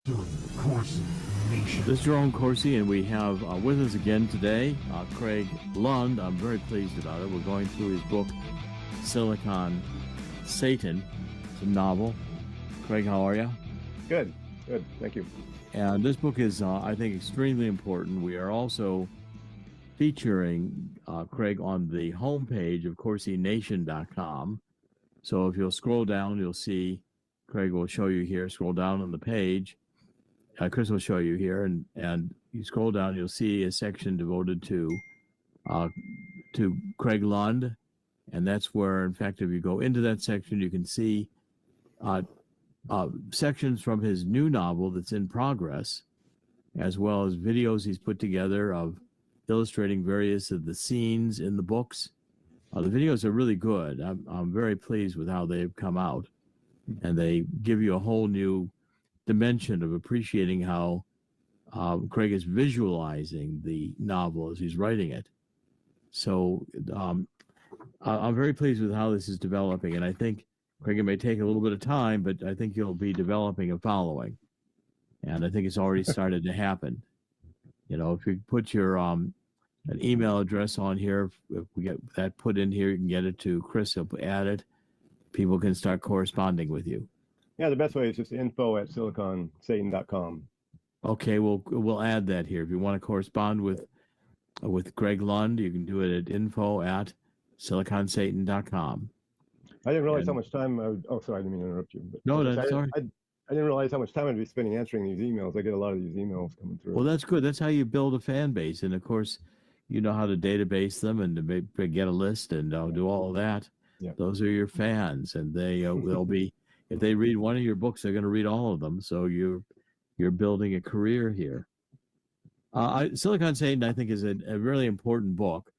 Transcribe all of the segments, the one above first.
Corsi Nation. This is Jerome Corsi, and we have with us again today Cregg Lund. I'm very pleased about it. We're going through his book, Silicon Satan. It's a novel. Cregg, how are you? Good, good. Thank you. And this book is, I think, extremely important. We are also featuring Cregg on the homepage of CorsiNation.com. So if you'll scroll down, you'll see Cregg will show you here. Scroll down on the page. Chris will show you here, and you scroll down, you'll see a section devoted to Cregg Lund, and that's where, in fact, if you go into that section, you can see sections from his new novel that's in progress, as well as videos he's put together of illustrating various of the scenes in the books. The videos are really good. I'm very pleased with how they've come out, and they give you a whole new dimension of appreciating how Cregg is visualizing the novel as he's writing it. So I'm very pleased with how this is developing, and I think, Cregg, it may take a little bit of time, but I think you'll be developing a following, and I think it's already started to happen. You know, if you put your an email address on here, if we get that put in here, you can get it to Chris. He'll add it. People can start corresponding with you. Yeah, the best way is just info@siliconsatan.com. Okay, we'll add that here. If you want to correspond with Cregg Lund, you can do it at info@siliconsatan.com. I didn't realize how much time sorry, I didn't mean to interrupt you. But no, that's sorry. I didn't realize how much time I'd be spending answering these emails. I get a lot of these emails coming through. Well, that's good. That's how you build a fan base. And of course, you know how to database them and to get a list and do all of that. Yeah. Those are your fans, and they'll be, if they read one of your books, they're going to read all of them. So you're building a career here. Silicon Satan, I think, is a really important book.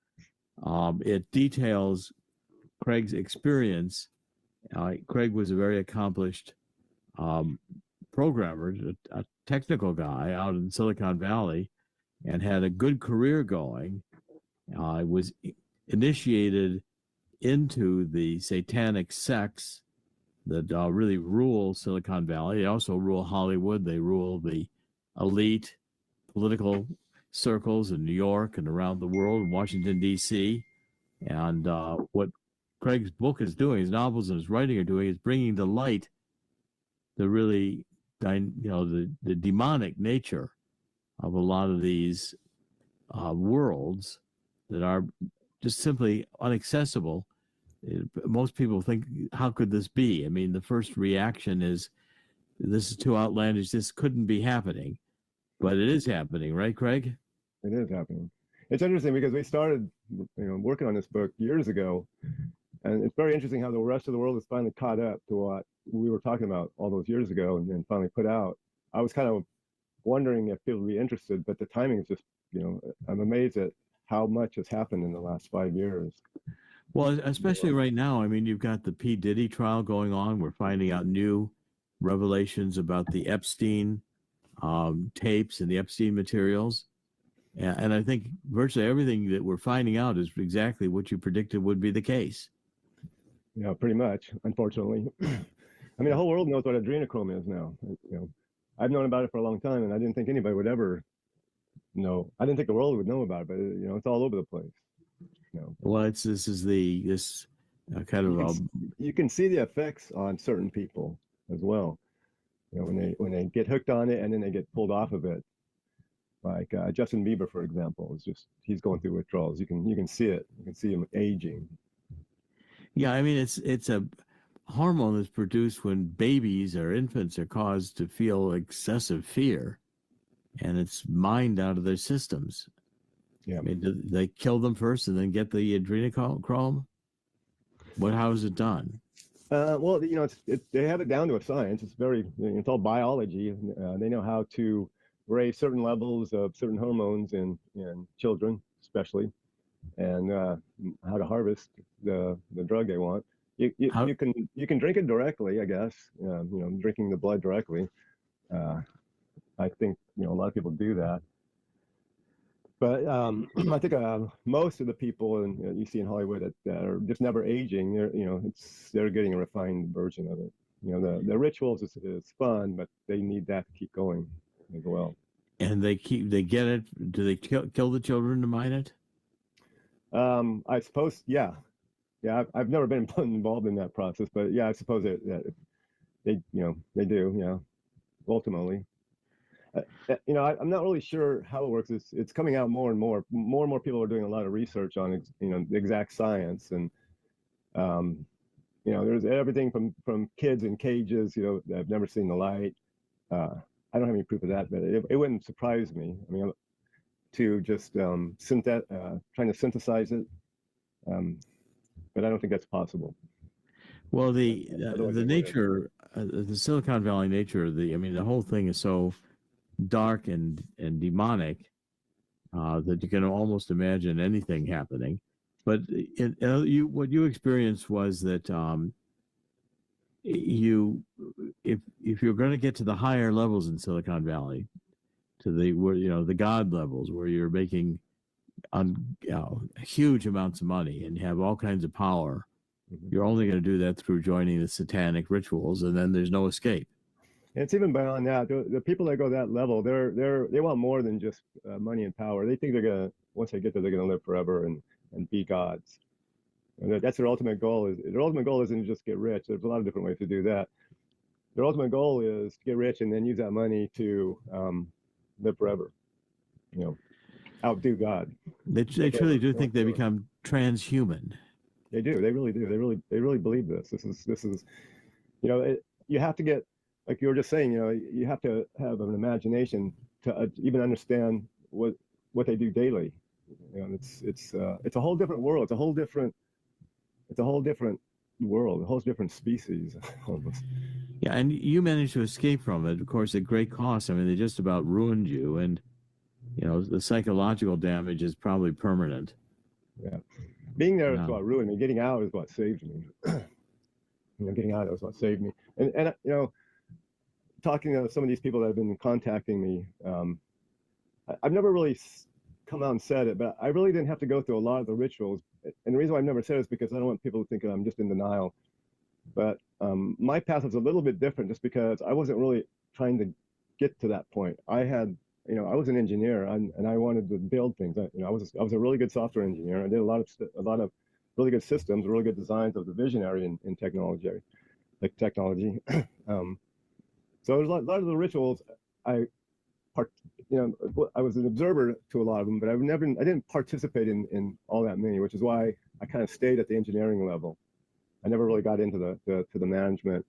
It details Cregg's experience. Cregg was a very accomplished programmer, a technical guy out in Silicon Valley, and had a good career going. Was initiated into the satanic sects that really rule Silicon Valley. They also rule Hollywood. They rule the elite political circles in New York and around the world, Washington, D.C. And what Cregg's book is doing, his novels and his writing are doing, is bringing to light the really, the demonic nature of a lot of these worlds that are just simply inaccessible. Most people think, how could this be? I mean, the first reaction is, this is too outlandish. This couldn't be happening. But it is happening, right, Cregg? It is happening. It's interesting because we started working on this book years ago. And it's very interesting how the rest of the world has finally caught up to what we were talking about all those years ago and then finally put out. I was kind of wondering if people would be interested, but the timing is just, I'm amazed at how much has happened in the last 5 years. Well, especially right now. I mean, you've got the P. Diddy trial going on. We're finding out new revelations about the Epstein tapes and the Epstein materials. And I think virtually everything that we're finding out is exactly what you predicted would be the case. Yeah, pretty much, unfortunately. I mean, the whole world knows what adrenochrome is now. I've known about it for a long time, and I didn't think anybody would ever know. I didn't think the world would know about it, but it's all over the place. Well, you can see the effects on certain people as well. When they get hooked on it and then they get pulled off of it. Like Justin Bieber, for example, he's going through withdrawals. You can see it. You can see him aging. Yeah, I mean, it's a hormone that's produced when babies or infants are caused to feel excessive fear, and it's mined out of their systems. Yeah. I mean, they kill them first and then get the adrenochrome? How is it done? Well, they have it down to a science. It's all biology. They know how to raise certain levels of certain hormones in children, especially, and how to harvest the drug they want. You can drink it directly, I guess. Drinking the blood directly. I think a lot of people do that. But I think most of the people you see in Hollywood that are just never aging, they're getting a refined version of it. You know, the rituals is fun, but they need that to keep going as well. And they get it. Do they kill the children to mine it? I suppose, yeah. I've never been involved in that process, but yeah, I suppose they they do, ultimately. I'm not really sure how it works. It's coming out more and more. More and more people are doing a lot of research on the exact science, and there's everything from kids in cages, that have never seen the light. I don't have any proof of that, but it wouldn't surprise me. I mean, to just trying to synthesize it, but I don't think that's possible. Well, the nature, the Silicon Valley nature, the whole thing is so dark and demonic that you can almost imagine anything happening. But what you experienced was that if you're going to get to the higher levels in Silicon Valley, to the God levels where you're making huge amounts of money and have all kinds of power, you're only going to do that through joining the satanic rituals, and then there's no escape. And it's even beyond that. The people that go that level, they want more than just money and power. They think once they get there, they're gonna live forever and be gods. And that's their ultimate goal. Their ultimate goal isn't to just get rich. There's a lot of different ways to do that. Their ultimate goal is to get rich and then use that money to live forever. Outdo God. They truly do think they become transhuman. They do. They really do. They really believe this. This is you have to get, like you were just saying, you have to have an imagination to even understand what they do daily. It's a whole different world. It's a whole different world, a whole different species. Yeah, and you managed to escape from it, of course, at great cost. I mean, they just about ruined you, and the psychological damage is probably permanent. Yeah, being there is what ruined me. Getting out is what saved me. Getting out is what saved me. And talking to some of these people that have been contacting me, I've never really come out and said it, but I really didn't have to go through a lot of the rituals. And the reason why I've never said it is because I don't want people to think that I'm just in denial. But my path was a little bit different, just because I wasn't really trying to get to that point. I was an engineer, and I wanted to build things. I was a really good software engineer. I did a lot of really good systems, really good designs. I was a visionary in technology. So there's a lot of the rituals. I was an observer to a lot of them, but I didn't participate in all that many, which is why I kind of stayed at the engineering level. I never really got into the management.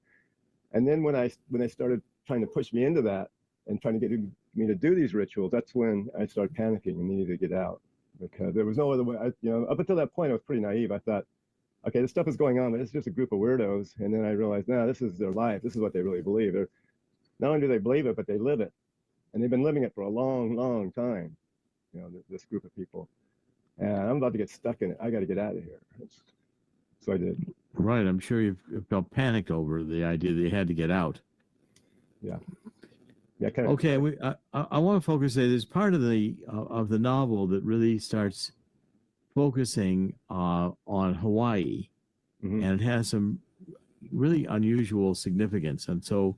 And then when they started trying to push me into that and trying to get me to do these rituals, that's when I started panicking and needed to get out, because there was no other way. Up until that point, I was pretty naive. I thought, okay, this stuff is going on, but it's just a group of weirdos. And then I realized, no, this is their life. This is what they really believe. Not only do they believe it, but they live it. And they've been living it for a long, long time, this group of people. And I'm about to get stuck in it. I got to get out of here. So I did. Right. I'm sure you felt panicked over the idea that you had to get out. Yeah. Yeah. Kind of. Okay. I want to focus. There's part of the novel that really starts focusing on Hawaii, Mm-hmm. and it has some really unusual significance. And so,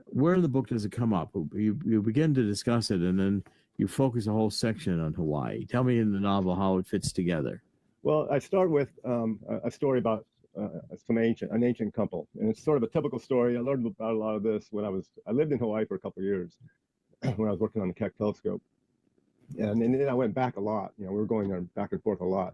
where in the book does it come up? You begin to discuss it, and then you focus a whole section on Hawaii. Tell me in the novel how it fits together. Well, I start with a story about an ancient couple, and it's sort of a typical story. I learned about a lot of this when I lived in Hawaii for a couple of years when I was working on the Keck telescope, and then I went back a lot. We were going there back and forth a lot.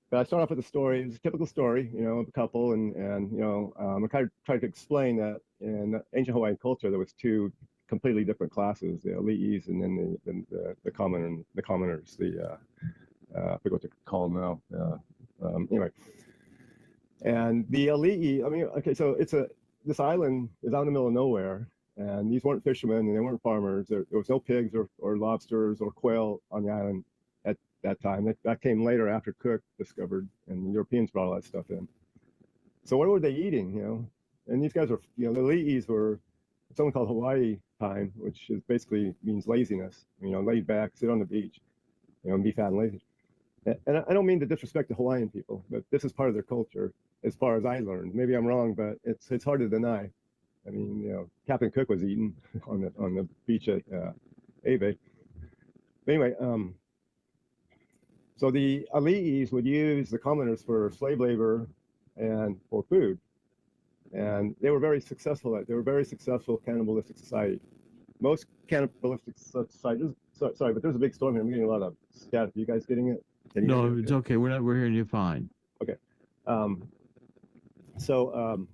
But I start off with a story. It's a typical story, of a couple, and I kind of tried to explain that in ancient Hawaiian culture there was two completely different classes: the elites and then the commoners. I forget what to call them now. Anyway, and the elite. Okay, so this island is out in the middle of nowhere, and these weren't fishermen and they weren't farmers. There was no pigs or lobsters or quail on the island at that time. That came later after Cook discovered, and the Europeans brought all that stuff in. So what were they eating? And these guys were, the elites were something called Hawaii time, which basically means laziness. Laid back, sit on the beach, and be fat and lazy. And I don't mean to disrespect the Hawaiian people, but this is part of their culture, as far as I learned. Maybe I'm wrong, but it's hard to deny. I mean, you know, Captain Cook was eaten on the beach at Ave. But anyway, so the ali'is would use the commoners for slave labor and for food, and they were very successful at it. They were a very successful cannibalistic society. Most cannibalistic societies. Sorry, but there's a big storm here. I'm getting a lot of static. Are you guys getting it? No, it's okay. We're hearing you fine. Okay. So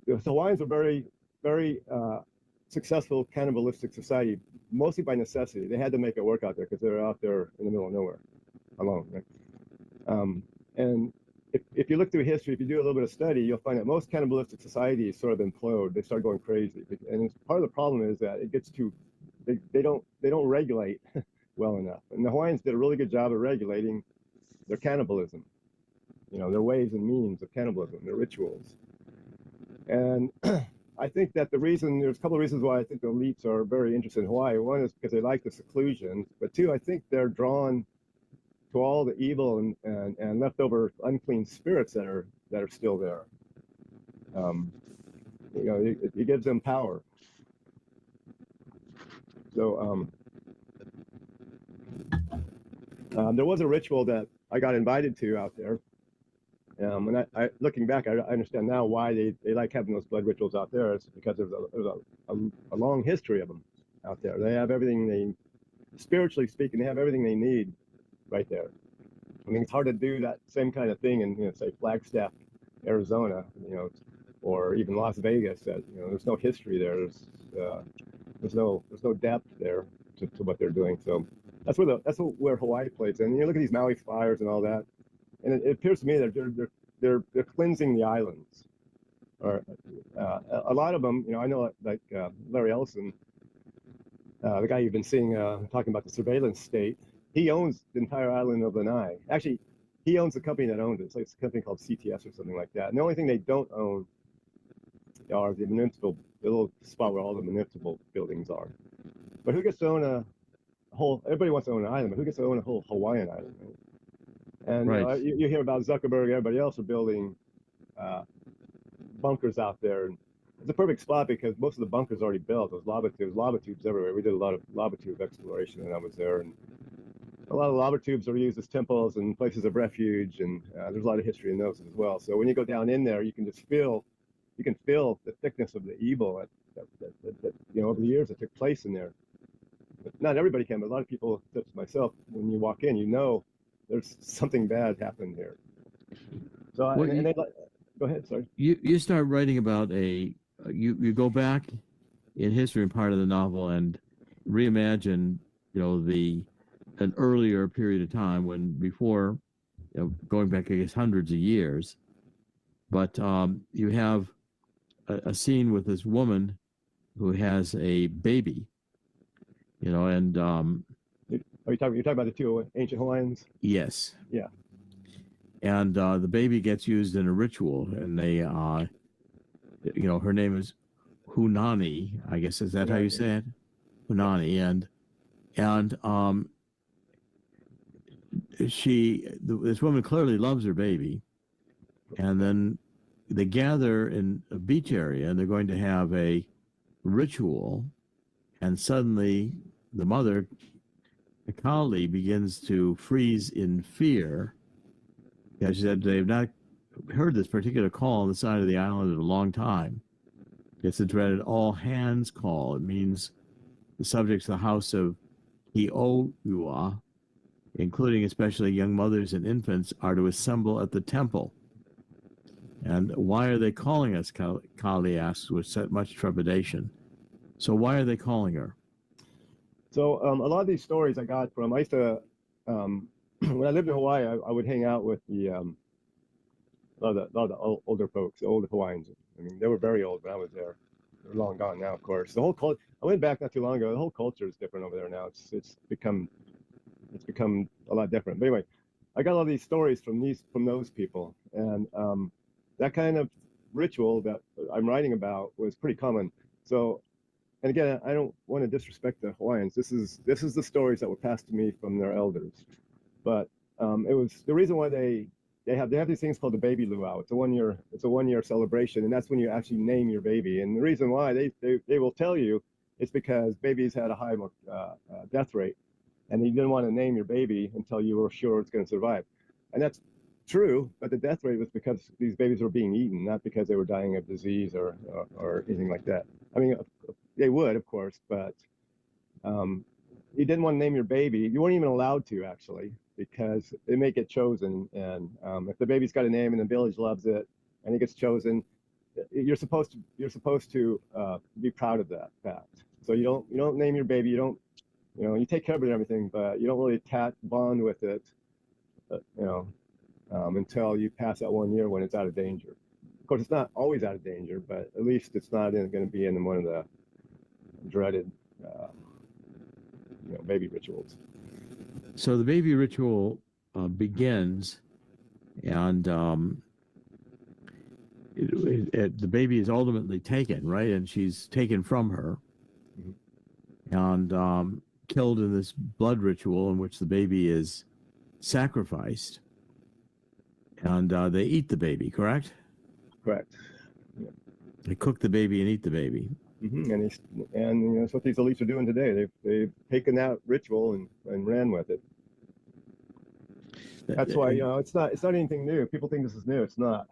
the Hawaiians are very successful cannibalistic society, mostly by necessity. They had to make it work out there because they're out there in the middle of nowhere, alone. Right? And if you look through history, if you do a little bit of study, you'll find that most cannibalistic societies sort of implode. They start going crazy, and part of the problem is that it gets too they don't regulate well enough. And the Hawaiians did a really good job of regulating their cannibalism, you know, their ways and means of cannibalism, their rituals. And I think that there's a couple of reasons why I think the elites are very interested in Hawaii. One is because they like the seclusion, but two, I think they're drawn to all the evil and leftover unclean spirits that are still there. You know, it gives them power. So there was a ritual that I got invited to out there. And looking back, I understand now why they like having those blood rituals out there. It's because there's a long history of them out there. They have everything spiritually speaking, they have everything they need right there. I mean, it's hard to do that same kind of thing in, you know, say Flagstaff, Arizona, you know, or even Las Vegas. That, you know, there's no history there. There's no depth there to what they're doing. So that's where Hawaii plays in. And you look at these Maui fires and all that, and it appears to me that they're cleansing the islands. Or a lot of them, you know, I know like Larry Ellison, the guy you've been seeing talking about the surveillance state. He owns the entire island of Lanai. Actually, he owns the company that owns it. It's like a company called CTS or something like that. And the only thing they don't own are the municipal, the little spot where all the municipal buildings are. But who gets to own a whole? Everybody wants to own an island, but who gets to own a whole Hawaiian island? Right? And right. You hear about Zuckerberg, everybody else are building bunkers out there. And it's a perfect spot because most of the bunkers are already built. There's lava tubes everywhere. We did a lot of lava tube exploration when I was there, and a lot of lava tubes are used as temples and places of refuge, and there's a lot of history in those as well. So when you go down in there, you can feel the thickness of the evil that you know, over the years that took place in there. But not everybody can, but a lot of people, such as myself, when you walk in, you know there's something bad happened here. So Well, go ahead, sorry. You start writing about you go back in history and part of the novel and reimagine, you know, an earlier period of time when before, you know, going back, I guess, hundreds of years. But you have a scene with this woman who has a baby, you know, and you're talking about the two ancient Hawaiians? yes. Yeah. And the baby gets used in a ritual, and they, you know, her name is Hunani, I guess. Is that how you say it? Hunani. And this woman clearly loves her baby. And then they gather in a beach area, and they're going to have a ritual. And suddenly the mother, Kali, begins to freeze in fear. Yeah, she said they've not heard this particular call on the side of the island in a long time. It's the dreaded all hands call. It means the subjects of the house of Hi'oua, including especially young mothers and infants, are to assemble at the temple. And why are they calling us? Kali asks with much trepidation. So why are they calling her? So a lot of these stories I got from, I used to, when I lived in Hawaii, I would hang out with a lot of the older folks, the older Hawaiians. I mean, they were very old when I was there. They're long gone now, of course. The whole culture, I went back not too long ago. The whole culture is different over there now. It's become a lot different. But anyway, I got all these stories from those people, and that kind of ritual that I'm writing about was pretty common. So, and again, I don't want to disrespect the Hawaiians. This is the stories that were passed to me from their elders. But it was the reason why they have these things called the baby luau. It's a 1 year celebration, and that's when you actually name your baby. And the reason why they will tell you it's because babies had a high death rate, and you didn't want to name your baby until you were sure it's going to survive. And that's true, but the death rate was because these babies were being eaten, not because they were dying of disease or anything like that. I mean, they would, of course, but you didn't want to name your baby. You weren't even allowed to, actually, because they may get chosen. And if the baby's got a name and the village loves it and it gets chosen, you're supposed to be proud of that fact. So you don't name your baby. You take care of it and everything, but you don't really bond with it, until you pass that 1 year when it's out of danger. Of course, it's not always out of danger, but at least it's not going to be in one of the dreaded, baby rituals. So the baby ritual begins, and the baby is ultimately taken, right? And she's taken from her, and killed in this blood ritual in which the baby is sacrificed, and they eat the baby, correct? Correct. Yeah. They cook the baby and eat the baby. And that's what these elites are doing today. They've taken that ritual and ran with it. That's why it's not anything new. People think this is new. It's not.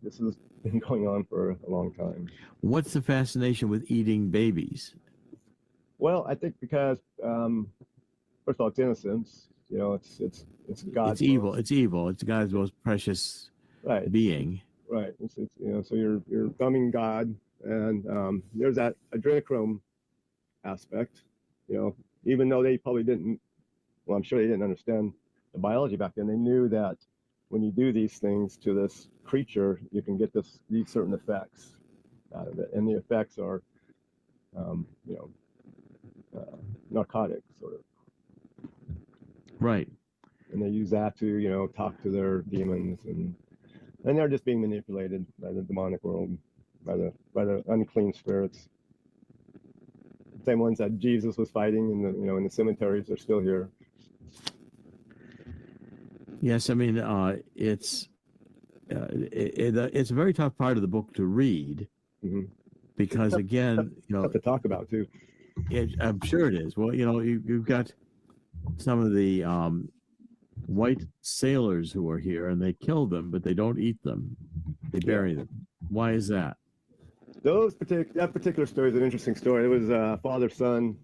This has been going on for a long time. What's the fascination with eating babies? Well, I think because first of all, it's innocence. It's God's. It's evil. It's evil. It's God's most precious being. Right. So you're thumbing God, and there's that adrenochrome aspect. Even though they probably didn't. Well, I'm sure they didn't understand the biology back then. They knew that when you do these things to this creature, you can get these certain effects out of it, and the effects are, narcotic sort of. Right. And they use that to talk to their demons, and they're just being manipulated by the demonic world, by the unclean spirits. Same ones that Jesus was fighting in the cemeteries are still here. Yes, I mean it's a very tough part of the book to read, because again, tough to talk about too. I'm sure it is. Well, you've got some of the white sailors who are here, and they kill them, but they don't eat them. They bury them. Why is that? That particular story is an interesting story. It was father-son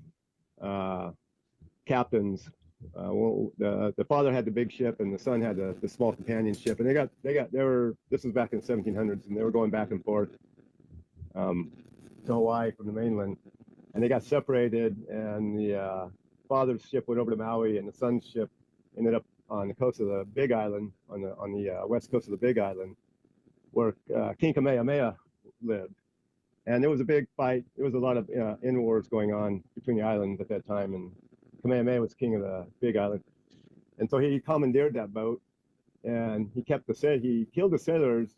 captains. The father had the big ship, and the son had the small companion ship, and this was back in the 1700s, and they were going back and forth to Hawaii from the mainland, and they got separated, and the father's ship went over to Maui, and the son's ship ended up on the coast of the Big Island, on the west coast of the Big Island, where King Kamehameha lived. And there was a big fight. There was a lot of in-wars going on between the islands at that time, and Kamehameha was king of the Big Island. And so he commandeered that boat, and he killed the sailors,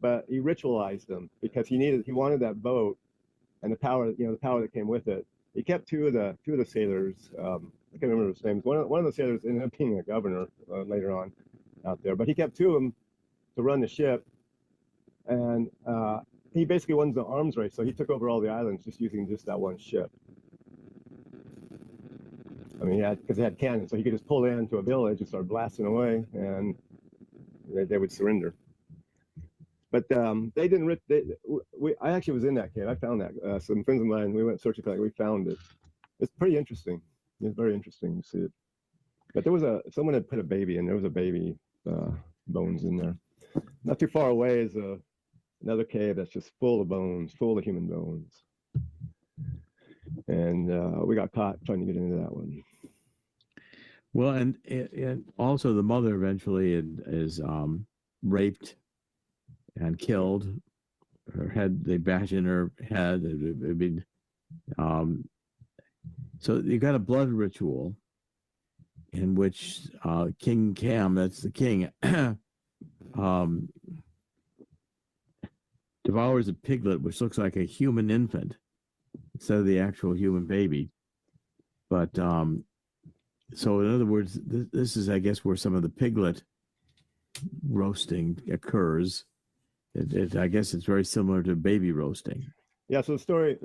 but he ritualized them because he wanted that boat and the power that came with it. He kept two of the sailors. I can't remember his names. One of the sailors ended up being a governor later on out there, but he kept two of them to run the ship, and he basically won the arms race. So he took over all the islands using that one ship. I mean, because they had cannons, so he could just pull into a village and start blasting away, and they would surrender. But they didn't. I actually was in that cave. I found that. Some friends of mine, we went searching for that. We found it. It's pretty interesting. It's very interesting to see it. But someone had put a baby in. There was a baby bones in there. Not too far away is another cave that's just full of bones, full of human bones. And we got caught trying to get into that one. Well, and also the mother eventually is raped and killed. Her head, they bash in her head. I mean, so you got a blood ritual in which King Cam, that's the king, devours a piglet which looks like a human infant instead of the actual human baby. But So in other words, this is, I guess, where some of the piglet roasting occurs. I guess it's very similar to baby roasting. Yeah, so the story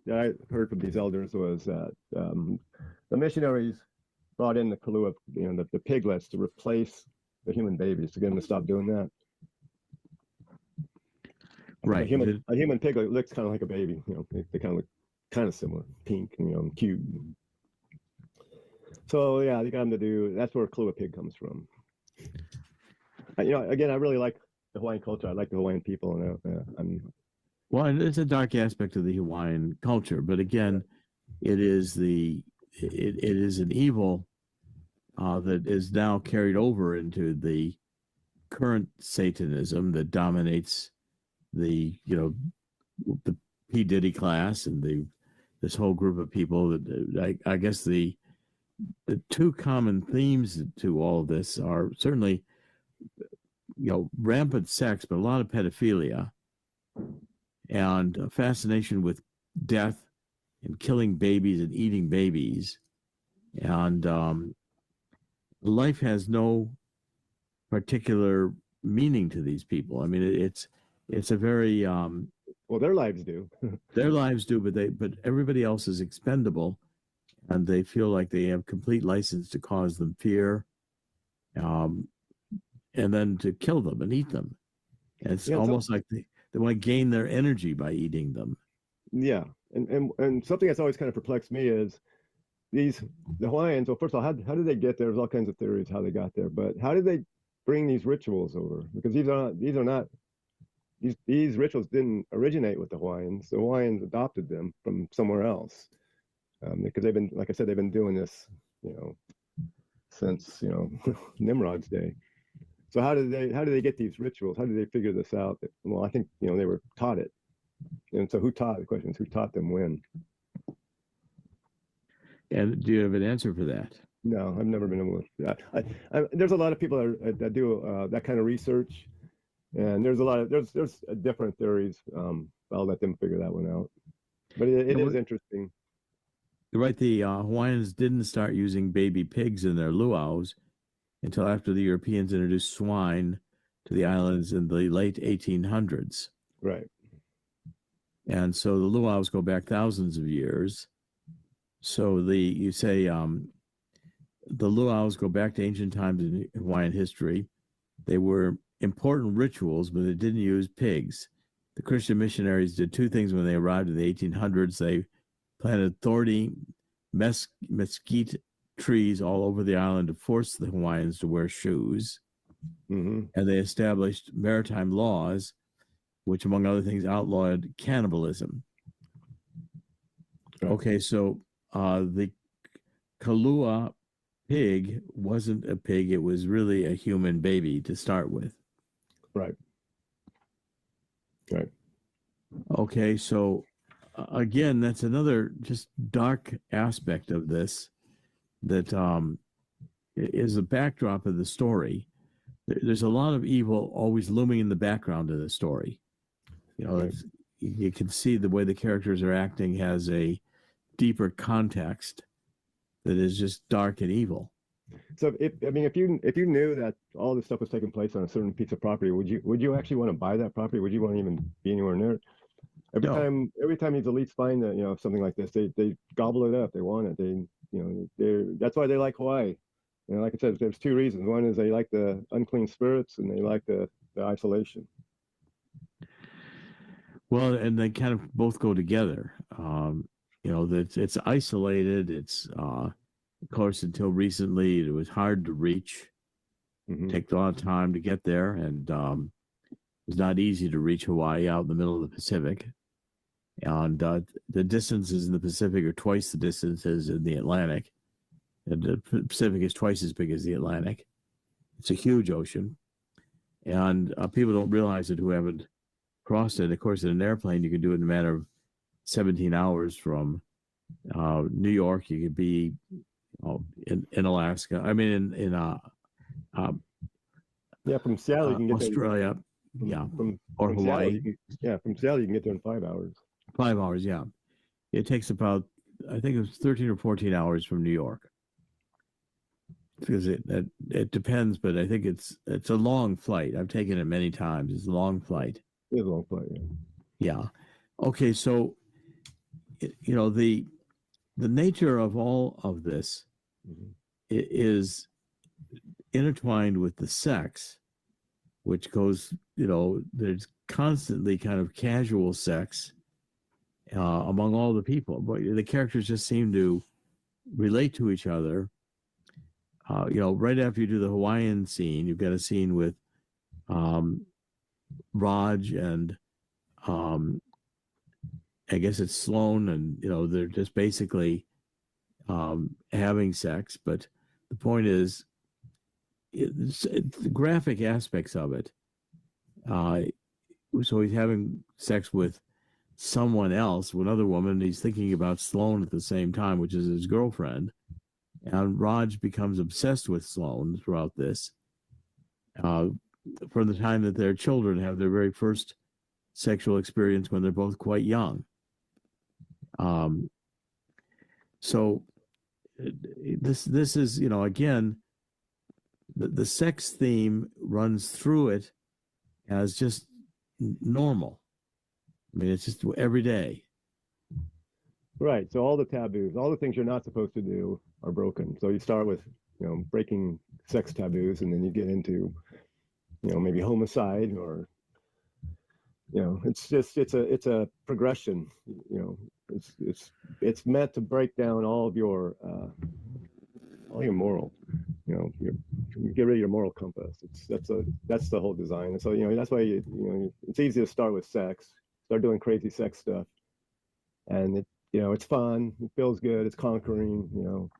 that I heard from these elders was that the missionaries brought in the Kahlua, the piglets to replace the human babies to get them to stop doing that. Right. A human piglet looks kind of like a baby. They kind of look kind of similar, pink, cute. So yeah, they got them to do. That's where Kahlua pig comes from. Again, I really like the Hawaiian culture. I like the Hawaiian people, and well, it's a dark aspect of the Hawaiian culture, but again, it is an evil that is now carried over into the current Satanism that dominates the P. Diddy class and this whole group of people. That I guess the two common themes to all of this are certainly rampant sex, but a lot of pedophilia and a fascination with death and killing babies and eating babies. And life has no particular meaning to these people. I mean, it's a very well, their lives do. Their lives do, but everybody else is expendable, and they feel like they have complete license to cause them fear, and then to kill them and eat them. And it's almost like they want to gain their energy by eating them. Yeah, and something that's always kind of perplexed me is the Hawaiians. Well, first of all, how did they get there? There's all kinds of theories how they got there, but how did they bring these rituals over? Because these rituals didn't originate with the Hawaiians. The Hawaiians adopted them from somewhere else, because they've been, like I said, they've been doing this, since Nimrod's day. So how did they get these rituals? How did they figure this out? Well, I think they were taught it. And so the question is who taught them when? And do you have an answer for that? No, I've never been able to. There's a lot of people that do that kind of research, and there's different theories. I'll let them figure that one out. But it is interesting. Right, the Hawaiians didn't start using baby pigs in their luau's until after the Europeans introduced swine to the islands in the late 1800s. Right. And so the luau's go back thousands of years. So the luau's go back to ancient times in Hawaiian history. They were important rituals, but they didn't use pigs. The Christian missionaries did two things when they arrived in the 1800s. They planted thorny mesquite trees all over the island to force the Hawaiians to wear shoes. Mm-hmm. And they established maritime laws, which, among other things, outlawed cannibalism. Right. Okay, so the Kahlua pig wasn't a pig. It was really a human baby to start with. Right. Right. Okay, so again, that's another just dark aspect of this that is a backdrop of the story. There's a lot of evil always looming in the background of the story. Right. You can see the way the characters are acting has a deeper context that is just dark and evil. So if you knew that all this stuff was taking place on a certain piece of property, would you actually want to buy that property? Would you want to even be anywhere near it? Every time these elites find that something like this, they gobble it up. They want it. That's why they like Hawaii. Like I said, there's two reasons. One is they like the unclean spirits, and they like the isolation. Well, and they kind of both go together. That it's isolated. It's of course, until recently, it was hard to reach. Mm-hmm. Take a lot of time to get there, and it's not easy to reach Hawaii out in the middle of the Pacific. And the distances in the Pacific are twice the distances in the Atlantic. And the Pacific is twice as big as the Atlantic. It's a huge ocean. And people don't realize it who haven't crossed it. Of course, in an airplane, you can do it in a matter of 17 hours from New York. You could be in Alaska. I mean, from Seattle, you can get Australia. there. From Hawaii. Seattle, from Seattle, you can get there in 5 hours. 5 hours, yeah. It takes about, I think it was 13 or 14 hours from New York. because it depends, but I think it's a long flight. I've taken it many times. It's a long flight. It's a long flight. Yeah. Okay, so you know the nature of all of this is intertwined with the sex, which goes, you know, there's constantly kind of casual sex among all the people, but the characters just seem to relate to each other. You know, right after you do the Hawaiian scene, you've got a scene with Raj and I guess it's Sloan, and you know they're just basically having sex. But the point is, it's the graphic aspects of it. So he's having sex with someone else, with another woman. He's thinking about Sloan at the same time, which is his girlfriend. And Raj becomes obsessed with Sloan throughout this. From the time that their children have their very first sexual experience when they're both quite young. So this is, you know, again, the sex theme runs through it as just normal. I mean, it's just every day. Right. So all the taboos, all the things you're not supposed to do are broken. So you start with, you know, breaking sex taboos, and then you get into, you know, maybe homicide, or, you know, it's a progression. You know, it's meant to break down all of your moral, you know, get rid of your moral compass. That's the whole design. And so, you know, that's why you know, it's easy to start with sex, start doing crazy sex stuff, and it, you know, it's fun, it feels good, it's conquering, you know.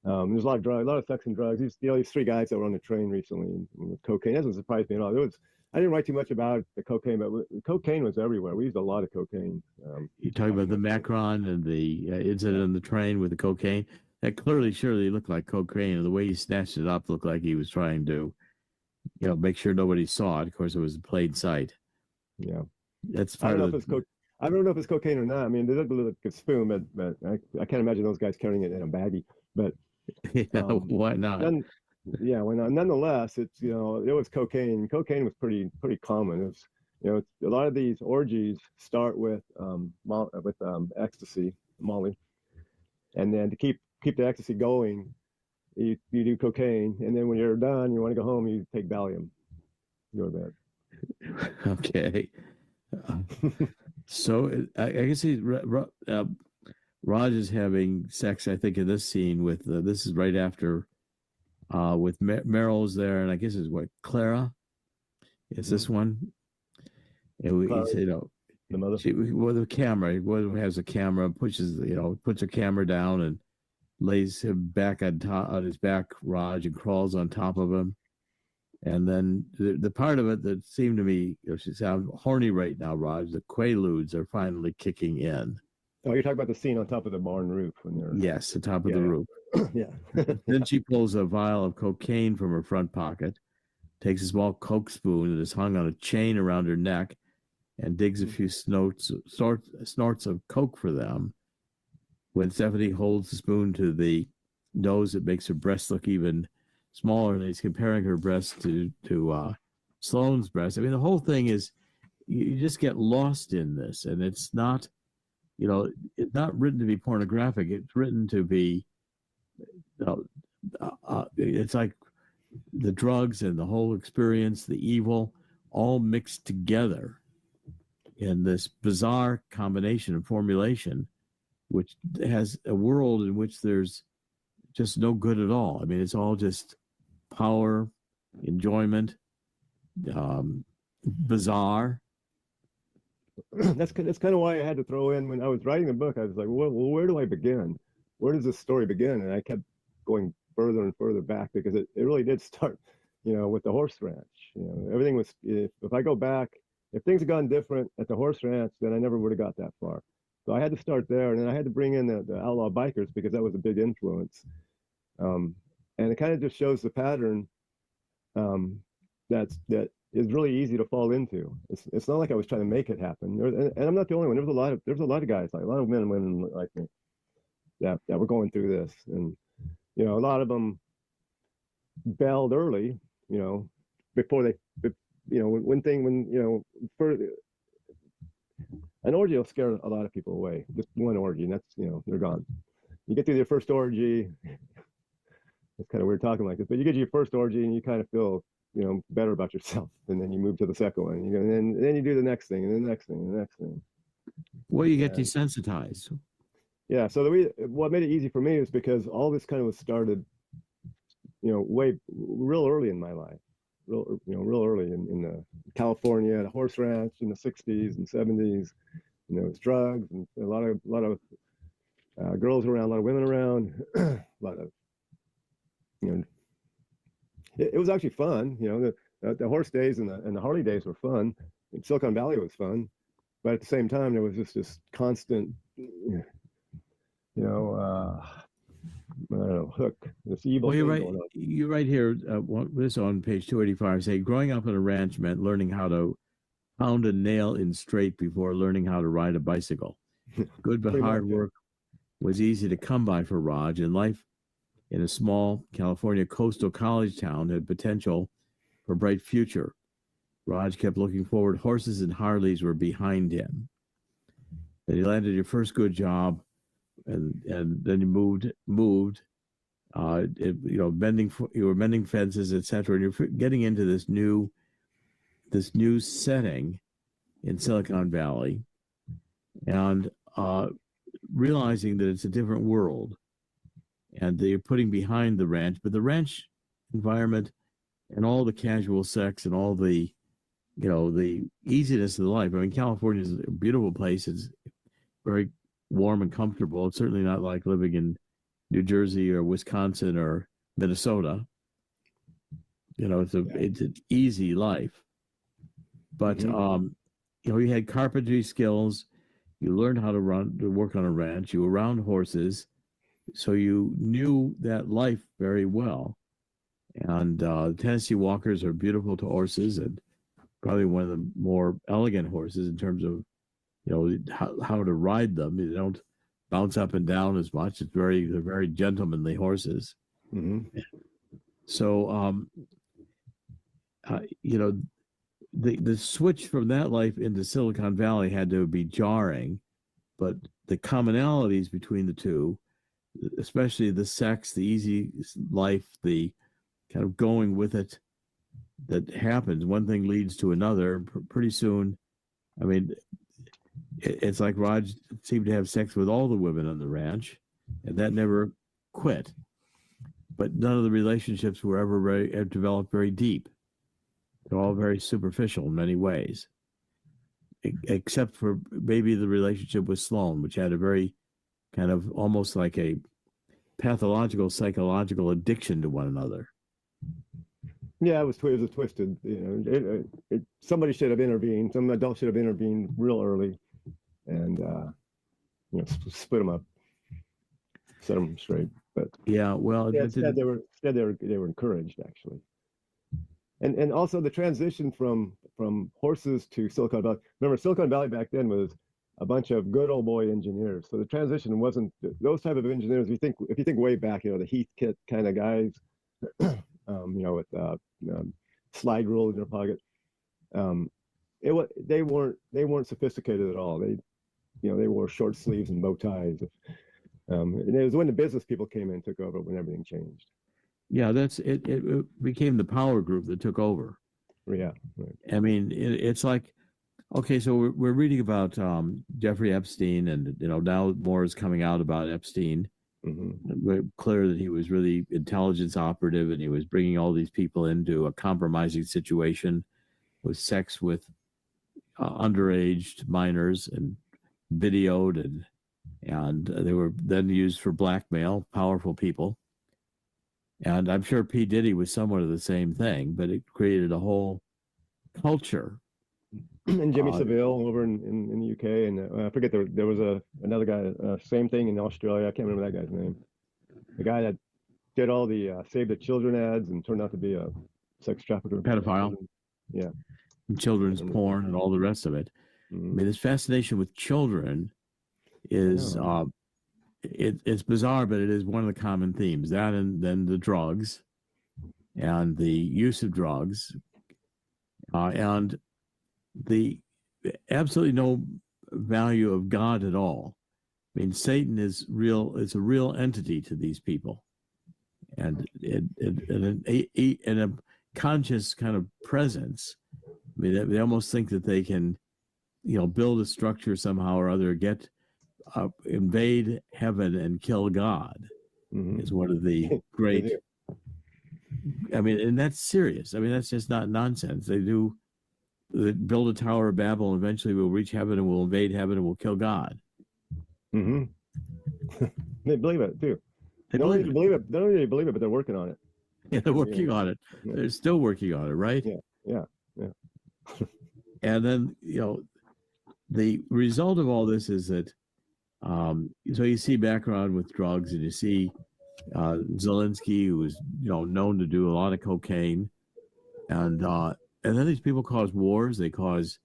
There's a lot of drugs, a lot of sex and drugs. These three guys that were on the train recently with cocaine, that doesn't surprise me at all. I didn't write too much about the cocaine, but cocaine was everywhere. We used a lot of cocaine. You're talking about the Macron and the incident on the train with the cocaine. That clearly, surely looked like cocaine, and the way he snatched it up looked like he was trying to, you know, make sure nobody saw it. Of course, it was in plain sight. Yeah, that's part of the. I don't know if it's cocaine or not. I mean, they look like a spoon, but I can't imagine those guys carrying it in a baggie. But yeah, why not? Yeah, why not? Nonetheless, it's, you know, it was cocaine. Cocaine was pretty common. It was, you know, a lot of these orgies start with ecstasy, Molly, and then to keep the ecstasy going, you do cocaine, and then when you're done, you want to go home, you take Valium, go to bed. Okay. So I guess Raj is having sex, I think, in this scene with this is right after with Meryl's there, and I guess it's what, Clara is this one, and you know, the mother, with the camera, has a camera, puts a camera down and lays him back on his back, Raj, and crawls on top of him. And then the part of it that seemed to me, you know, she sounds horny right now, Raj, the quaaludes are finally kicking in. Oh, you're talking about the scene on top of the barn roof when they're... Yes, the top of the roof. Yeah. Then she pulls a vial of cocaine from her front pocket, takes a small Coke spoon that is hung on a chain around her neck, and digs a few snorts of Coke for them. When Stephanie holds the spoon to the nose, it makes her breast look even smaller, and he's comparing her breast to Sloane's breast. I mean, the whole thing is, you just get lost in this, and it's not, you know, it's not written to be pornographic. It's written to be, it's like the drugs and the whole experience, the evil, all mixed together in this bizarre combination and formulation, which has a world in which there's just no good at all. I mean, it's all just power, enjoyment, bizarre. That's kind of why I had to throw in, when I was writing the book, I was like, well, where do I begin? Where does this story begin? And I kept going further and further back, because it really did start, you know, with the horse ranch. You know, everything was, if I go back, if things had gone different at the horse ranch, then I never would have got that far. So I had to start there, and then I had to bring in the outlaw bikers, because that was a big influence. And it kind of just shows the pattern that is really easy to fall into. It's not like I was trying to make it happen. And I'm not the only one. There's a lot of guys, like a lot of men and women like me, that were going through this. And, you know, a lot of them bailed early, before they, for an orgy will scare a lot of people away. Just one orgy, and that's, they're gone. You get through your first orgy, it's kind of weird talking like this, but you get to your first orgy and you kind of feel, better about yourself. And then you move to the second one. And then you do the next thing, and the next thing, and the next thing. Well, you get desensitized. Yeah. So what made it easy for me is because all this kind of was started, real early in my life, real early in California at a horse ranch in the 60s and 70s. It's drugs and a lot of girls around, a lot of women around, a lot of, it was actually fun. The horse days and the Harley days were fun. And Silicon Valley was fun, but at the same time, there was just this constant, I don't know, hook, this evil. Well, you're right here. This on page 285 say growing up on a ranch meant learning how to pound a nail in straight before learning how to ride a bicycle. Good but hard work was easy to come by for Raj, and life in a small California coastal college town had potential for a bright future. Raj kept looking forward. Horses and Harleys were behind him. Then he landed your first good job, and then you moved. You were mending fences, etc. And you're getting into this new setting in Silicon Valley, and realizing that it's a different world, and they're putting behind the ranch, but the ranch environment and all the casual sex and all the, the easiness of the life. I mean, California is a beautiful place. It's very warm and comfortable. It's certainly not like living in New Jersey or Wisconsin or Minnesota. It's an easy life. But you had carpentry skills. You learned how to work on a ranch. You were around horses, so you knew that life very well. And the Tennessee Walkers are beautiful to horses, and probably one of the more elegant horses in terms of, how to ride them. You don't bounce up and down as much. They're very gentlemanly horses. Mm-hmm. So, the switch from that life into Silicon Valley had to be jarring, but the commonalities between the two, especially the sex, the easy life, the kind of going with it that happens, one thing leads to another. Pretty soon, I mean, it's like Raj seemed to have sex with all the women on the ranch, and that never quit. But none of the relationships were ever developed very deep. They're all very superficial in many ways, except for maybe the relationship with Sloan, which had a very kind of almost like a pathological, psychological addiction to one another. Yeah, it was twisted. Somebody should have intervened. Some adult should have intervened real early, and split them up, set them straight. But yeah, well, instead they were encouraged, actually. And also the transition from horses to Silicon Valley. Remember, Silicon Valley back then was a bunch of good old boy engineers. So the transition wasn't those type of engineers. If you think way back, the Heathkit kind of guys, with slide rule in their pocket. They weren't sophisticated at all. They wore short sleeves and bow ties. And it was when the business people came in and took over, when everything changed. Yeah, it became the power group that took over. Yeah, right. I mean, it's like, okay, so we're reading about Jeffrey Epstein, and now more is coming out about Epstein. Mm-hmm. We're clear that he was really intelligence operative, and he was bringing all these people into a compromising situation with sex with underage minors and videoed, and they were then used for blackmail, powerful people. And I'm sure P. Diddy was somewhat of the same thing, but it created a whole culture. And Jimmy Savile over in the UK, and I forget there was another guy, same thing in Australia. I can't remember that guy's name. The guy that did all the Save the Children ads and turned out to be a sex trafficker, pedophile. Yeah, and children's porn and all the rest of it. Mm-hmm. I mean, this fascination with children is it's bizarre, but it is one of the common themes. That, and then the drugs, and the use of drugs, and the absolutely no value of God at all. I mean, Satan is real. It's a real entity to these people, and in a conscious kind of presence. I mean, they almost think that they can, build a structure somehow or other, invade heaven and kill God. Mm-hmm. Is one of the great. I mean, and that's serious. I mean, that's just not nonsense. They build a Tower of Babel, and eventually we'll reach heaven and we'll invade heaven and we'll kill God. Mm-hmm. They believe it too. They don't really believe it. They don't really believe it, but they're working on it. Yeah, they're working on it. Yeah. They're still working on it, right? Yeah. And then, the result of all this is that, so you see background with drugs, and you see Zelensky, who is, known to do a lot of cocaine, and then these people cause wars. They cause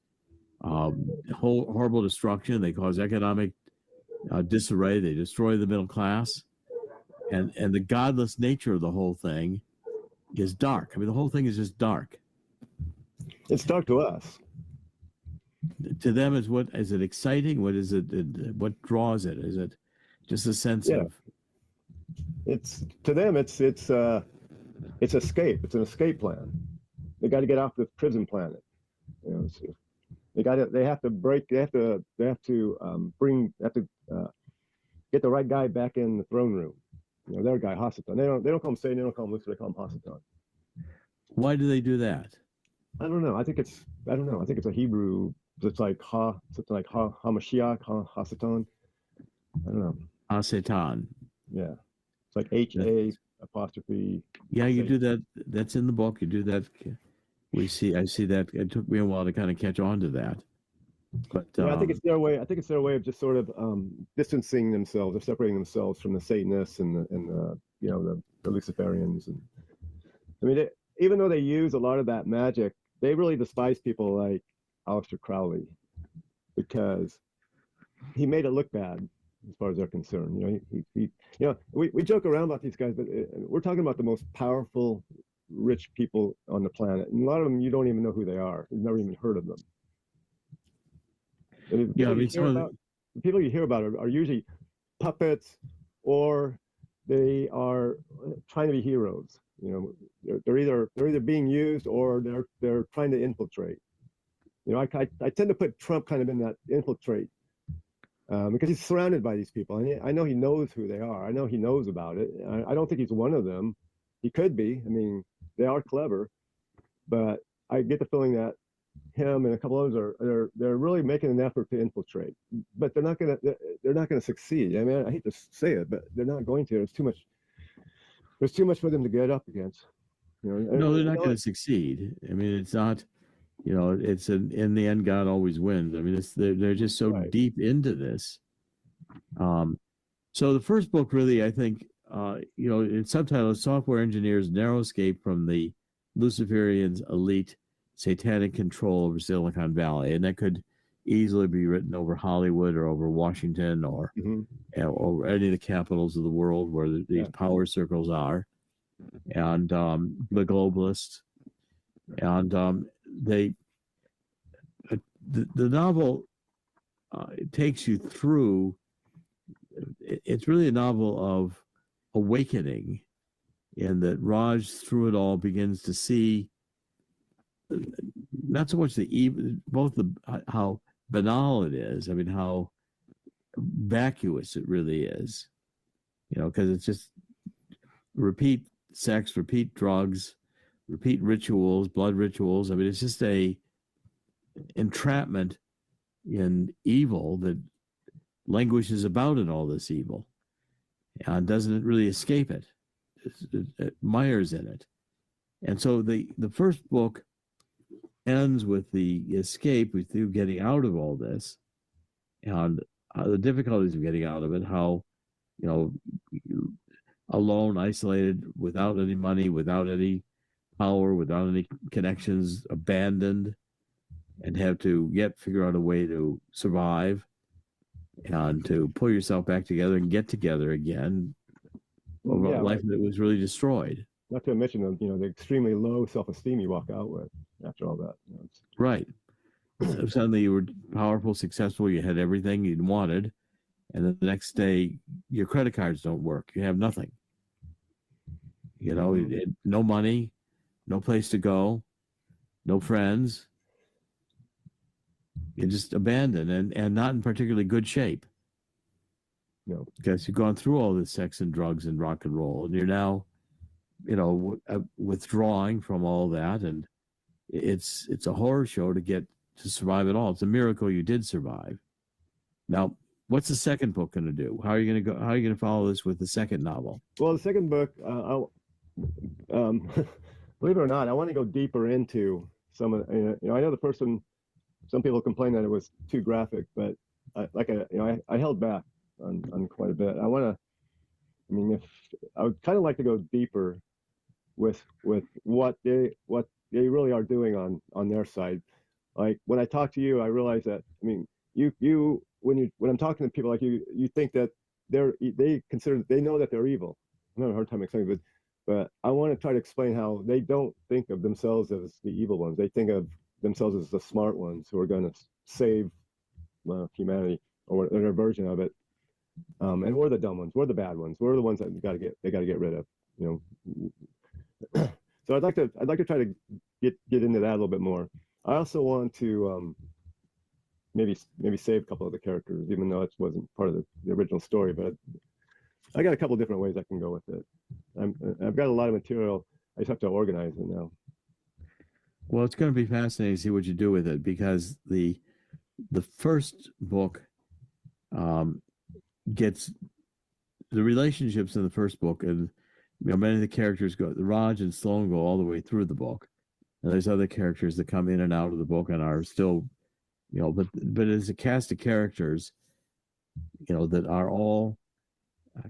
horrible destruction. They cause economic disarray. They destroy the middle class, and the godless nature of the whole thing is dark. I mean, the whole thing is just dark. It's dark to us. To them, is it exciting? What is it? What draws it? Is it just a sense of? It's to them. It's escape. It's an escape plan. They got to get off this prison planet. They have to get the right guy back in the throne room. Their guy Hasatan. They don't call him Satan. They don't call him Lucifer. They call him Hasatan. Why do they do that? I don't know. I think it's a Hebrew. It's like Hamashiach, Hasatan. I don't know. Hasatan. Yeah. It's like HA apostrophe. Yeah, you do that. That's in the book. You do that. I see that. It took me a while to kind of catch on to that. But I think it's their way. I think it's their way of just sort of distancing themselves or separating themselves from the Satanists and the Luciferians. And I mean, even though they use a lot of that magic, they really despise people like Aleister Crowley because he made it look bad as far as they're concerned. We joke around about these guys, but we're talking about the most powerful, rich people on the planet, and a lot of them you don't even know who they are. You've never even heard of them. The people you hear about are usually puppets, or they are trying to be heroes. They're either being used or they're trying to infiltrate. I tend to put Trump kind of in that infiltrate because he's surrounded by these people. I know he knows who they are. I know he knows about it. I don't think he's one of them. He could be. I mean, they are clever, but I get the feeling that him and a couple others they're really making an effort to infiltrate, but they're not gonna succeed. I mean, I hate to say it, but they're not going to. There's too much for them to get up against. No, they're not going to succeed. I mean, it's not. It's in the end, God always wins. I mean, they're just so deep into this. So the first book, really, I think, it's subtitled "Software Engineers' Narrow Escape from the Luciferians' Elite Satanic Control over Silicon Valley," and that could easily be written over Hollywood or over Washington or or any of the capitals of the world where these power circles are, and the globalists, and the novel it takes you through. It's really a novel of awakening, in that Raj, through it all, begins to see not so much the evil, both how banal it is. I mean, how vacuous it really is. Because it's just repeat sex, repeat drugs, repeat rituals, blood rituals. I mean, it's just a entrapment in evil that languishes about in all this evil and doesn't really escape it. It mires in it. And so the first book ends with the escape, with you getting out of all this and the difficulties of getting out of it, how, alone, isolated, without any money, without any power, without any connections, abandoned, and have to figure out a way to survive and to pull yourself back together and get together again over a life that was really destroyed. not to mention the extremely low self-esteem you walk out with after all that. Right. So suddenly you were powerful, successful, you had everything you wanted, and then the next day your credit cards don't work. You have nothing. No money, no place to go, no friends. You're just abandoned and not in particularly good shape. No. Because you've gone through all this sex and drugs and rock and roll, and you're now, withdrawing from all that, and it's a horror show to survive it all. It's a miracle you did survive. Now, what's the second book going to do? How are you going to go? How are you going to follow this with the second novel? Well, the second book, believe it or not, I want to go deeper into some of. I know some people complain that it was too graphic, but I held back on quite a bit. I would kind of like to go deeper with what they really are doing on their side. Like when I talk to you, I realize that when I'm talking to people like you think that they know that they're evil. I'm having a hard time explaining it, but I want to try to explain how they don't think of themselves as the evil ones. They think of themselves as the smart ones who are going to save humanity, or their version of it. And we're the dumb ones. We're the bad ones. We're the ones that they got to get rid of. So I'd like to try to get into that a little bit more. I also want to maybe save a couple of the characters, even though it wasn't part of the original story. But I got a couple different ways I can go with it. I've got a lot of material. I just have to organize it now. Well, it's going to be fascinating to see what you do with it, because the first book gets the relationships in the first book, and many of the characters Raj and Sloan go all the way through the book, and there's other characters that come in and out of the book and are still, but as a cast of characters, that are all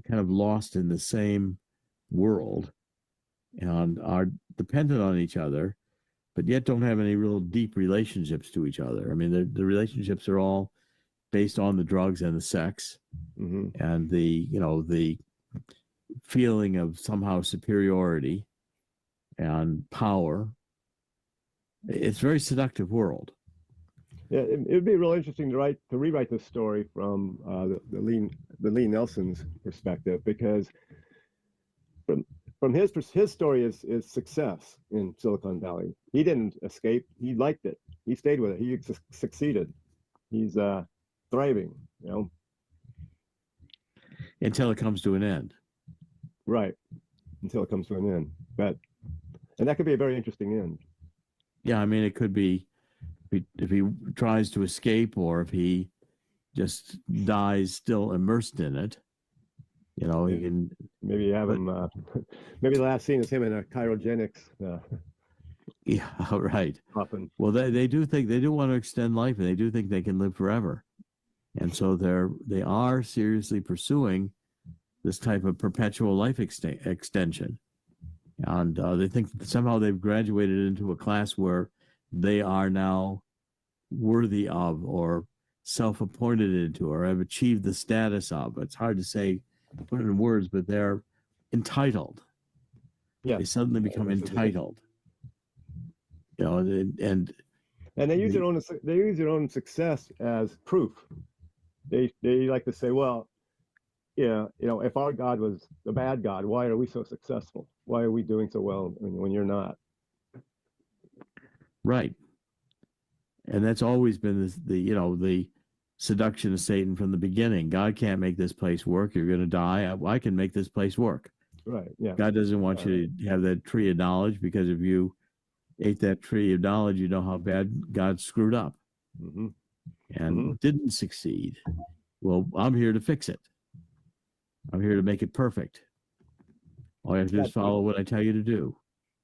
kind of lost in the same world and are dependent on each other, but yet don't have any real deep relationships to each other. I mean, the relationships are all based on the drugs and the sex, and the feeling of somehow superiority and power. It's a very seductive world. Yeah, it would be real interesting to rewrite this story from the Lee Nelson's perspective, because from his story is success in Silicon Valley. He didn't escape. He liked it. He stayed with it. He succeeded. He's thriving, until it comes to an end. Right, until it comes to an end. And that could be a very interesting end. Yeah, I mean, it could be if he tries to escape, or if he just dies still immersed in it. He can maybe have him. Maybe the last scene is him in a cryogenics. Yeah, right. Coffin. Well, they do want to extend life, and they do think they can live forever, and so they are seriously pursuing this type of perpetual life extension, and they think that somehow they've graduated into a class where they are now worthy of, or self-appointed into, or have achieved the status of. It's hard to say, put it in words, but they're entitled. Yeah, they suddenly become entitled. And they use their own success as proof. They like to say, well, if our God was the bad God, why are we so successful? Why are we doing so well when you're not? Right. And that's always been the seduction of Satan from the beginning. God can't make this place work. You're going to die. I can make this place work. Right. Yeah. God doesn't want you to have that tree of knowledge, because if you ate that tree of knowledge, you know how bad God screwed up and didn't succeed. Well, I'm here to fix it. I'm here to make it perfect. All you have to do is follow what I tell you to do.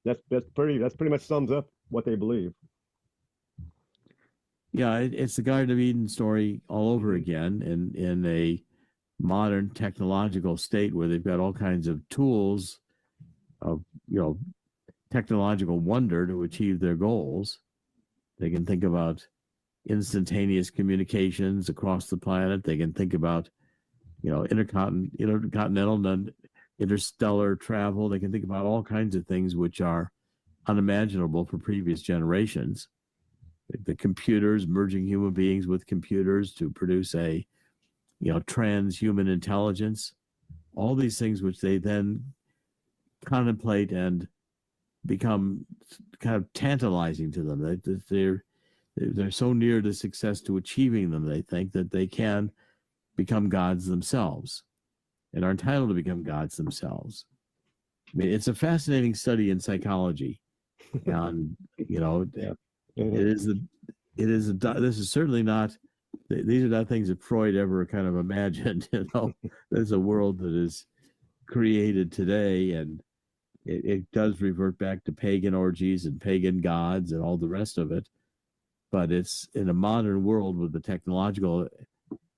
That's pretty much sums up what they believe. Yeah, it's the Garden of Eden story all over again, in a modern technological state where they've got all kinds of tools of technological wonder to achieve their goals. They can think about instantaneous communications across the planet. They can think about intercontinental interstellar travel. They can think about all kinds of things which are unimaginable for previous generations. The computers, merging human beings with computers to produce a, transhuman intelligence. All these things which they then contemplate and become kind of tantalizing to them. They're so near to success to achieving them, they think, that they can become gods themselves and are entitled to become gods themselves. I mean, it's a fascinating study in psychology, and Yeah. this is certainly not. These are not things that Freud ever kind of imagined. There's a world that is created today, and it does revert back to pagan orgies and pagan gods and all the rest of it. But it's in a modern world with the technological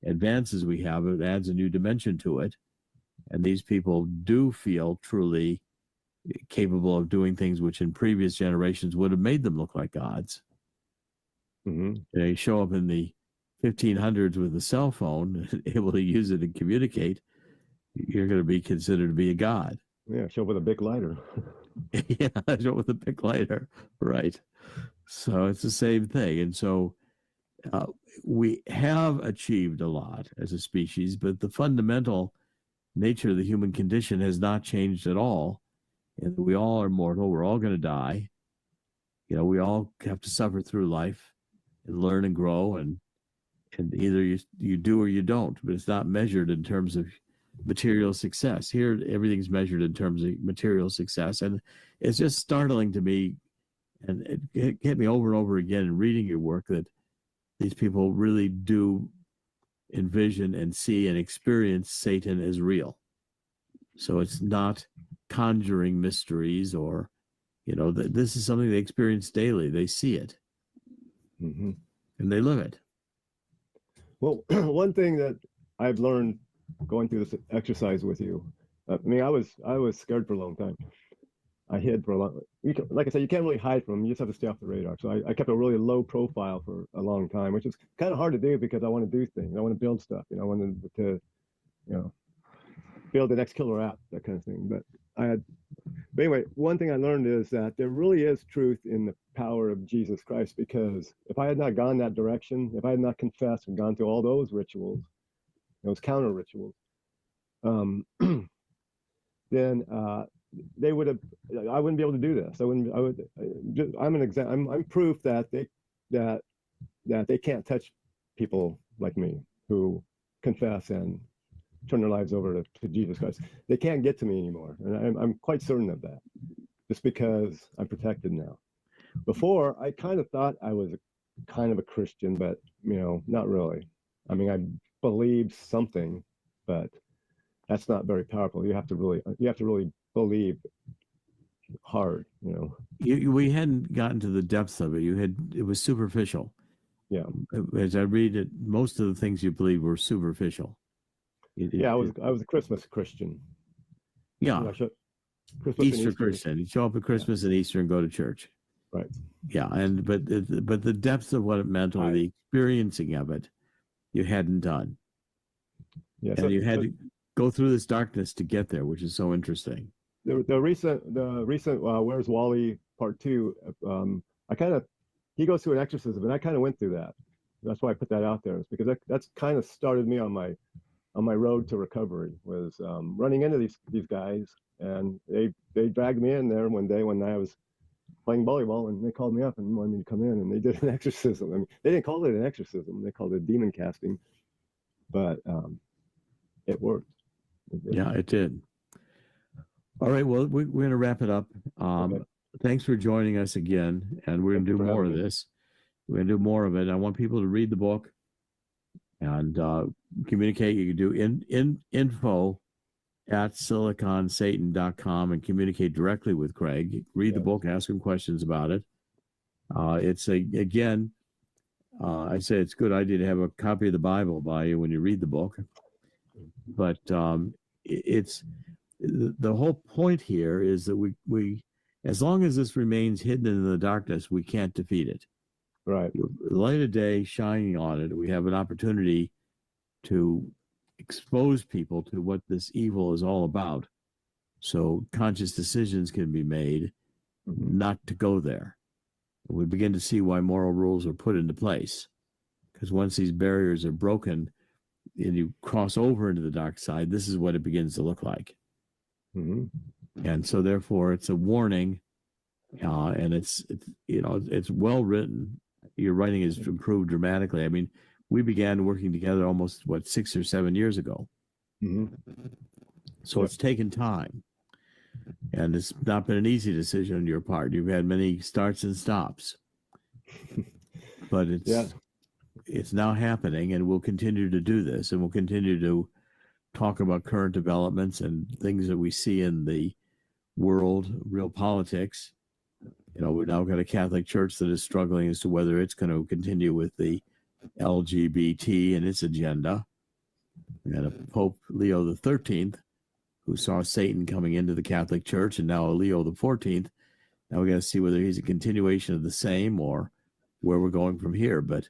advances we have, it adds a new dimension to it. And these people do feel truly capable of doing things which in previous generations would have made them look like gods. Mm-hmm. They show up in the 1500s with a cell phone, able to use it to communicate. You're going to be considered to be a god. Yeah, show up with a big lighter. Yeah, show up with a big lighter, right? So it's the same thing. And so we have achieved a lot as a species, but the fundamental nature of the human condition has not changed at all. And we all are mortal. We're all going to die. We all have to suffer through life and learn and grow. And either you do or you don't, but it's not measured in terms of material success. Here, everything's measured in terms of material success. And it's just startling to me, and it hit me over and over again in reading your work, that these people really do envision and see and experience Satan as real. So it's not conjuring mysteries or, this is something they experience daily. They see it. Mm-hmm. And they live it. Well, one thing that I've learned going through this exercise with you, I was scared for a long time. I hid for a long. Like I said, you can't really hide from them. You just have to stay off the radar. So I kept a really low profile for a long time, which is kind of hard to do because I want to do things. I want to build stuff. I wanted to, build the next killer app, that kind of thing. But anyway, one thing I learned is that there really is truth in the power of Jesus Christ, because if I had not gone that direction, if I had not confessed and gone through all those rituals, those counter rituals, then they would have. I wouldn't be able to do this. I'm proof that they can't touch people like me who confess and turn their lives over to Jesus Christ. They can't get to me anymore, and I'm quite certain of that, just because I'm protected now. Before, I kind of thought I was kind of a Christian, but not really. I mean, I believed something, but that's not very powerful. You have to really believe hard. We hadn't gotten to the depths of it. It was superficial. Yeah. As I read it, most of the things you believe were superficial. I was a Christmas Christian. Yeah. Christmas Easter Christian. You show up at Christmas and Easter and go to church. Right. Yeah, but the depth of what it meant, or the experiencing of it, you hadn't done. Yeah. And you had to go through this darkness to get there, which is so interesting. The recent Where's Wally Part 2, he goes through an exorcism, and I kind of went through that. That's why I put that out there, is because that's kind of started me on my road to recovery, was running into these guys, and they dragged me in there one day when I was playing volleyball, and they called me up and wanted me to come in, and they did an exorcism. I mean, they didn't call it an exorcism; they called it demon casting, but it worked. Yeah, it did. All right, well, we're going to wrap it up. Okay. Thanks for joining us again, and we're going to do more of this. We're going to do more of it. I want people to read the book and communicate. You can do info at siliconsatan.com and communicate directly with Cregg. Read the book, ask him questions about it. I say it's a good idea to have a copy of the Bible by you when you read the book. But it's the whole point here is that we as long as this remains hidden in the darkness, we can't defeat it. Right. The light of day shining on it, we have an opportunity to expose people to what this evil is all about. So conscious decisions can be made not to go there. We begin to see why moral rules are put into place. Because once these barriers are broken and you cross over into the dark side, this is what it begins to look like. And so therefore it's a warning, and it's well written. Your writing has improved dramatically. I mean, we began working together almost 6 or 7 years ago. So it's taken time, and it's not been an easy decision on your part. You've had many starts and stops, but it's now happening, and we'll continue to do this, and we'll continue to talk about current developments and things that we see in the world, real politics. We've now got a Catholic Church that is struggling as to whether it's going to continue with the LGBT and its agenda. We had a Pope Leo the 13th who saw Satan coming into the Catholic Church, and now a Leo the 14th. Now we got to see whether he's a continuation of the same or where we're going from here. But,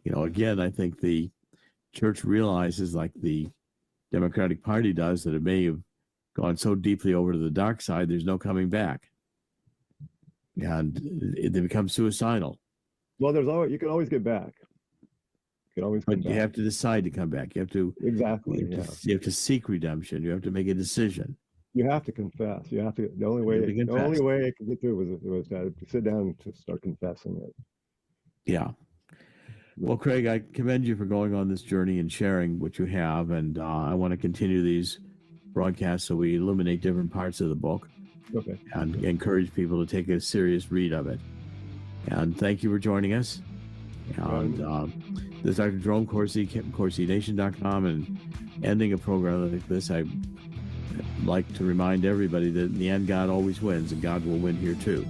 again, I think the Church realizes, like the Democratic Party does, that it may have gone so deeply over to the dark side, there's no coming back. And they become suicidal. Well, you can always get back. You can always come But back. you have to decide to come back. You have to You have to seek redemption. You have to make a decision. You have to confess. You have to. The only way it can get through was to sit down and to start confessing it. Yeah. Well, Craig, I commend you for going on this journey and sharing what you have, and I want to continue these broadcasts so we illuminate different parts of the book. Okay. And encourage people to take a serious read of it. And thank you for joining us. And this is Dr. Jerome Corsi, CorsiNation.com, and ending a program like this, I'd like to remind everybody that in the end, God always wins, and God will win here too.